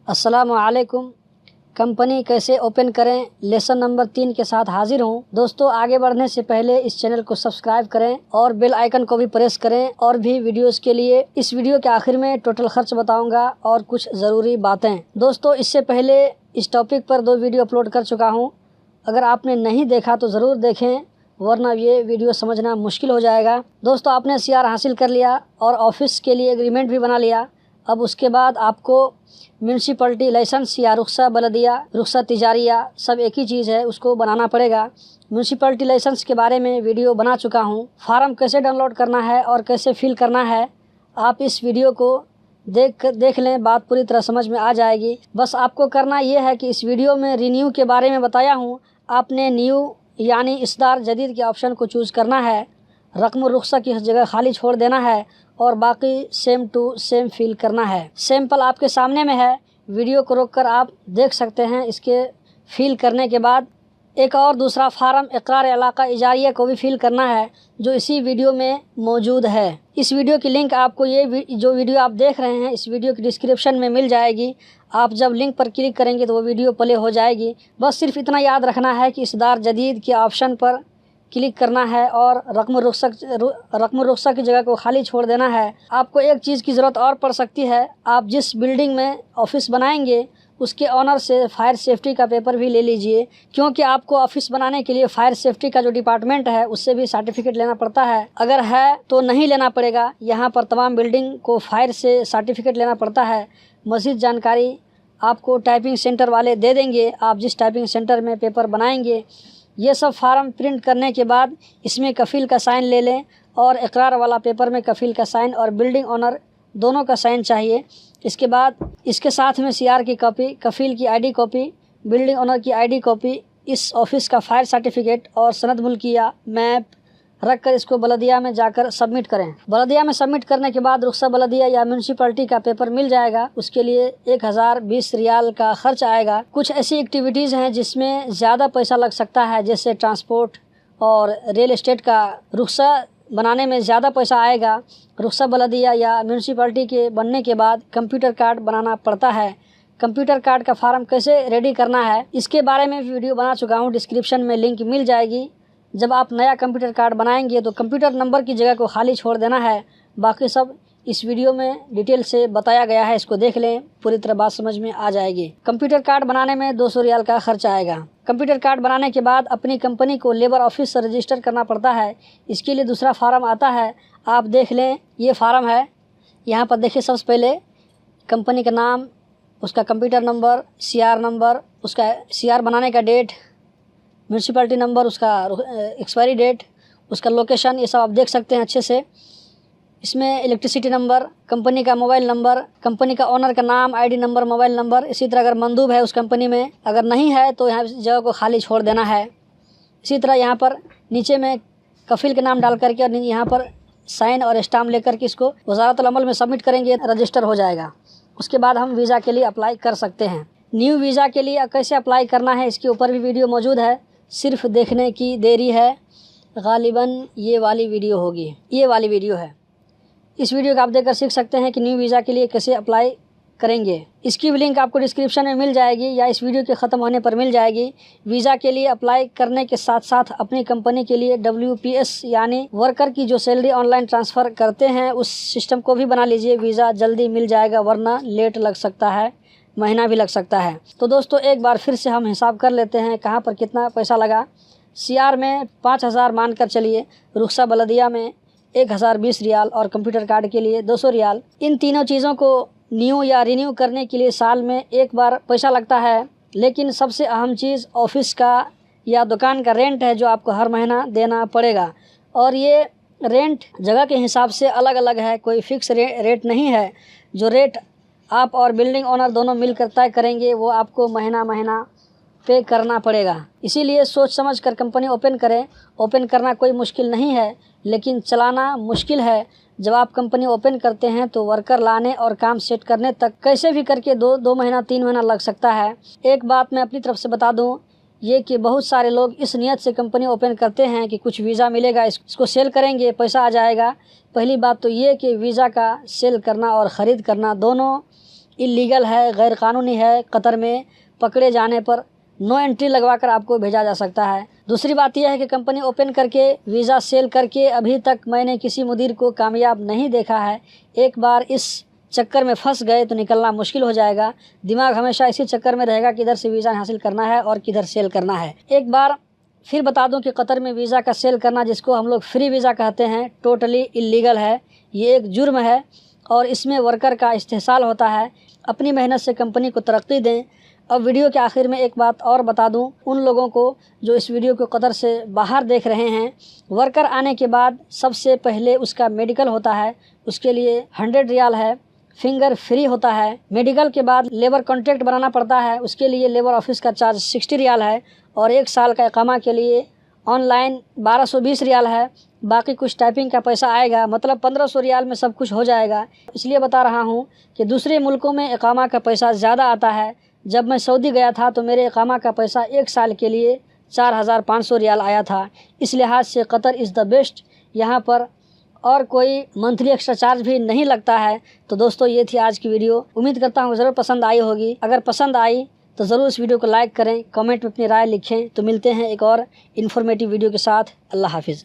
अस्सलाम वालेकुम। कंपनी कैसे ओपन करें लेसन नंबर 3 के साथ हाजिर हूँ। दोस्तों, आगे बढ़ने से पहले इस चैनल को सब्सक्राइब करें और बेल आइकन को भी प्रेस करें। और भी वीडियोस के लिए इस वीडियो के आखिर में टोटल खर्च बताऊंगा और कुछ ज़रूरी बातें। दोस्तों, इससे पहले इस टॉपिक पर 2 वीडियो अपलोड कर चुका हूँ। अगर आपने नहीं देखा तो ज़रूर देखें, वरना ये वीडियो समझना मुश्किल हो जाएगा। दोस्तों, आपने CR हासिल कर लिया और ऑफिस के लिए एग्रीमेंट भी बना लिया। अब उसके बाद आपको म्यूनसिपलिटी लाइसेंस या रुख्सा बलदिया, रुख्सा तिजारिया, सब एक ही चीज़ है, उसको बनाना पड़ेगा। म्यूनसिपलिटी लाइसेंस के बारे में वीडियो बना चुका हूँ। फार्म कैसे डाउनलोड करना है और कैसे फिल करना है, आप इस वीडियो को देख लें, बात पूरी तरह समझ में आ जाएगी। बस आपको करना ये है कि इस वीडियो में रिन्यू के बारे में बताया हूँ। आपने न्यू यानी इसदार जदीद के ऑप्शन को चूज़ करना है। रकम रुख्सा की जगह खाली छोड़ देना है और बाकी सेम टू सेम फिल करना है। सैंपल आपके सामने में है, वीडियो को रोककर आप देख सकते हैं। इसके फिल करने के बाद एक और दूसरा फार्म इकरार इलाका इजारिया को भी फिल करना है, जो इसी वीडियो में मौजूद है। इस वीडियो की लिंक आपको जो वीडियो आप देख रहे हैं इस वीडियो की डिस्क्रिप्शन में मिल जाएगी। आप जब लिंक पर क्लिक करेंगे तो वो वीडियो प्ले हो जाएगी। बस सिर्फ इतना याद रखना है कि इसदार जदीद के ऑप्शन पर क्लिक करना है और रकम रुख्सा की जगह को खाली छोड़ देना है। आपको एक चीज़ की ज़रूरत और पड़ सकती है। आप जिस बिल्डिंग में ऑफिस बनाएंगे उसके ऑनर से फायर सेफ्टी का पेपर भी ले लीजिए, क्योंकि आपको ऑफिस बनाने के लिए फायर सेफ्टी का जो डिपार्टमेंट है उससे भी सर्टिफिकेट लेना पड़ता है। अगर है तो नहीं लेना पड़ेगा। यहाँ पर तमाम बिल्डिंग को फायर से सर्टिफिकेट लेना पड़ता है। मज़ीद जानकारी आपको टाइपिंग सेंटर वाले दे देंगे। आप जिस टाइपिंग सेंटर में पेपर बनाएंगे, ये सब फार्म प्रिंट करने के बाद इसमें कफ़ील का साइन ले लें और इकरार वाला पेपर में कफ़ील का साइन और बिल्डिंग ओनर दोनों का साइन चाहिए। इसके बाद इसके साथ में CR की कॉपी, कफ़ील की ID कॉपी, बिल्डिंग ओनर की ID कॉपी, इस ऑफिस का फायर सर्टिफिकेट और सनद मुल्किया मैप रख कर इसको बलदिया में जाकर सबमिट करें। बलदिया में सबमिट करने के बाद रुख्सा बलदिया या म्यूनसिपलिटी का पेपर मिल जाएगा। उसके लिए 1020 रियाल का खर्च आएगा। कुछ ऐसी एक्टिविटीज़ हैं जिसमें ज़्यादा पैसा लग सकता है, जैसे ट्रांसपोर्ट और रियल एस्टेट का। रुख्सा बनाने में ज़्यादा पैसा आएगा। रुख्सा बलदिया या म्यूनसिपलिटी के बनने के बाद कंप्यूटर कार्ड बनाना पड़ता है। कंप्यूटर कार्ड का फार्म कैसे रेडी करना है इसके बारे में वीडियो बना चुका हूँ, डिस्क्रिप्शन में लिंक मिल जाएगी। जब आप नया कंप्यूटर कार्ड बनाएंगे तो कंप्यूटर नंबर की जगह को खाली छोड़ देना है। बाकी सब इस वीडियो में डिटेल से बताया गया है, इसको देख लें, पूरी तरह बात समझ में आ जाएगी। कंप्यूटर कार्ड बनाने में 200 रियाल का खर्चा आएगा। कंप्यूटर कार्ड बनाने के बाद अपनी कंपनी को लेबर ऑफिस से रजिस्टर करना पड़ता है। इसके लिए दूसरा फार्म आता है, आप देख लें, ये फार्म है। यहाँ पर देखिए, सबसे पहले कंपनी का नाम, उसका कंप्यूटर नंबर, CR नंबर, उसका CR बनाने का डेट, म्यूनसिपलिटी नंबर, उसका एक्सपायरी डेट, उसका लोकेशन, ये सब आप देख सकते हैं अच्छे से। इसमें इलेक्ट्रिसिटी नंबर, कंपनी का मोबाइल नंबर, कंपनी का ओनर का नाम, ID नंबर, मोबाइल नंबर। इसी तरह अगर मंदूब है उस कंपनी में, अगर नहीं है तो यहाँ जगह को खाली छोड़ देना है। इसी तरह यहाँ पर नीचे में कफ़ील के नाम डाल करके और यहाँ पर साइन और स्टाम्प लेकर के इसको वज़ारतुल अमल में सबमिट करेंगे, रजिस्टर हो जाएगा। उसके बाद हम वीज़ा के लिए अप्लाई कर सकते हैं। न्यू वीज़ा के लिए कैसे अप्लाई करना है इसके ऊपर भी वीडियो मौजूद है, सिर्फ देखने की देरी है। गालिबन ये वाली वीडियो होगी, ये वाली वीडियो है। इस वीडियो को आप देखकर सीख सकते हैं कि न्यू वीज़ा के लिए कैसे अप्लाई करेंगे। इसकी भी लिंक आपको डिस्क्रिप्शन में मिल जाएगी या इस वीडियो के ख़त्म होने पर मिल जाएगी। वीज़ा के लिए अप्लाई करने के साथ साथ अपनी कंपनी के लिए WPS यानी वर्कर की जो सैलरी ऑनलाइन ट्रांसफ़र करते हैं उस सिस्टम को भी बना लीजिए। वीज़ा जल्दी मिल जाएगा, वरना लेट लग सकता है, महीना भी लग सकता है। तो दोस्तों, एक बार फिर से हम हिसाब कर लेते हैं कहाँ पर कितना पैसा लगा। CR में 5000 मान कर चलिए, रुख्सा बलदिया में 1020 रियाल और कंप्यूटर कार्ड के लिए 200 रियाल। इन तीनों चीज़ों को न्यू या रिन्यू करने के लिए साल में एक बार पैसा लगता है। लेकिन सबसे अहम चीज़ ऑफिस का या दुकान का रेंट है, जो आपको हर महीना देना पड़ेगा। और ये रेंट जगह के हिसाब से अलग अलग है, कोई फ़िक्स रेट नहीं है। जो रेट आप और बिल्डिंग ओनर दोनों मिलकर तय करेंगे वो आपको महीना महीना पे करना पड़ेगा। इसीलिए सोच समझ कर कंपनी ओपन करें। ओपन करना कोई मुश्किल नहीं है, लेकिन चलाना मुश्किल है। जब आप कंपनी ओपन करते हैं तो वर्कर लाने और काम सेट करने तक कैसे भी करके 2 महीना 3 महीना लग सकता है। एक बात मैं अपनी तरफ से बता दूं, ये कि बहुत सारे लोग इस नियत से कंपनी ओपन करते हैं कि कुछ वीज़ा मिलेगा, इसको सेल करेंगे, पैसा आ जाएगा। पहली बात तो ये कि वीज़ा का सेल करना और ख़रीद करना दोनों इलीगल है, गैर कानूनी है। कतर में पकड़े जाने पर नो एंट्री लगवा कर आपको भेजा जा सकता है। दूसरी बात यह है कि कंपनी ओपन करके वीज़ा सेल करके अभी तक मैंने किसी मुदीर को कामयाब नहीं देखा है। एक बार इस चक्कर में फंस गए तो निकलना मुश्किल हो जाएगा। दिमाग हमेशा इसी चक्कर में रहेगा कि इधर से वीज़ा हासिल करना है और किधर सेल करना है। एक बार फिर बता दूं कि कतर में वीज़ा का सेल करना, जिसको हम लोग फ्री वीज़ा कहते हैं, टोटली इलीगल है। ये एक जुर्म है और इसमें वर्कर का इस्तेहसाल होता है। अपनी मेहनत से कंपनी को तरक्की दें। अब वीडियो के आखिर में एक बात और बता दूं उन लोगों को जो इस वीडियो को कतर से बाहर देख रहे हैं। वर्कर आने के बाद सबसे पहले उसका मेडिकल होता है, उसके लिए 100 रियाल है। फिंगर फ्री होता है। मेडिकल के बाद लेबर कॉन्ट्रैक्ट बनाना पड़ता है, उसके लिए लेबर ऑफिस का चार्ज 60 रियाल है। और 1 साल का इकामा के लिए ऑनलाइन 1220 रियाल है। बाकी कुछ टाइपिंग का पैसा आएगा, मतलब 1500 रियाल में सब कुछ हो जाएगा। इसलिए बता रहा हूँ कि दूसरे मुल्कों में इकामा का पैसा ज़्यादा आता है। जब मैं सऊदी गया था तो मेरे इकामा का पैसा 1 साल के लिए 4500 रियाल आया था। इस लिहाज से कतर इज़ द बेस्ट। यहाँ पर और कोई मंथली एक्स्ट्रा चार्ज भी नहीं लगता है। तो दोस्तों, ये थी आज की वीडियो। उम्मीद करता हूँ ज़रूर पसंद आई होगी। अगर पसंद आई तो ज़रूर इस वीडियो को लाइक करें, कमेंट में अपनी राय लिखें। तो मिलते हैं एक और इन्फॉर्मेटिव वीडियो के साथ। अल्लाह हाफिज़।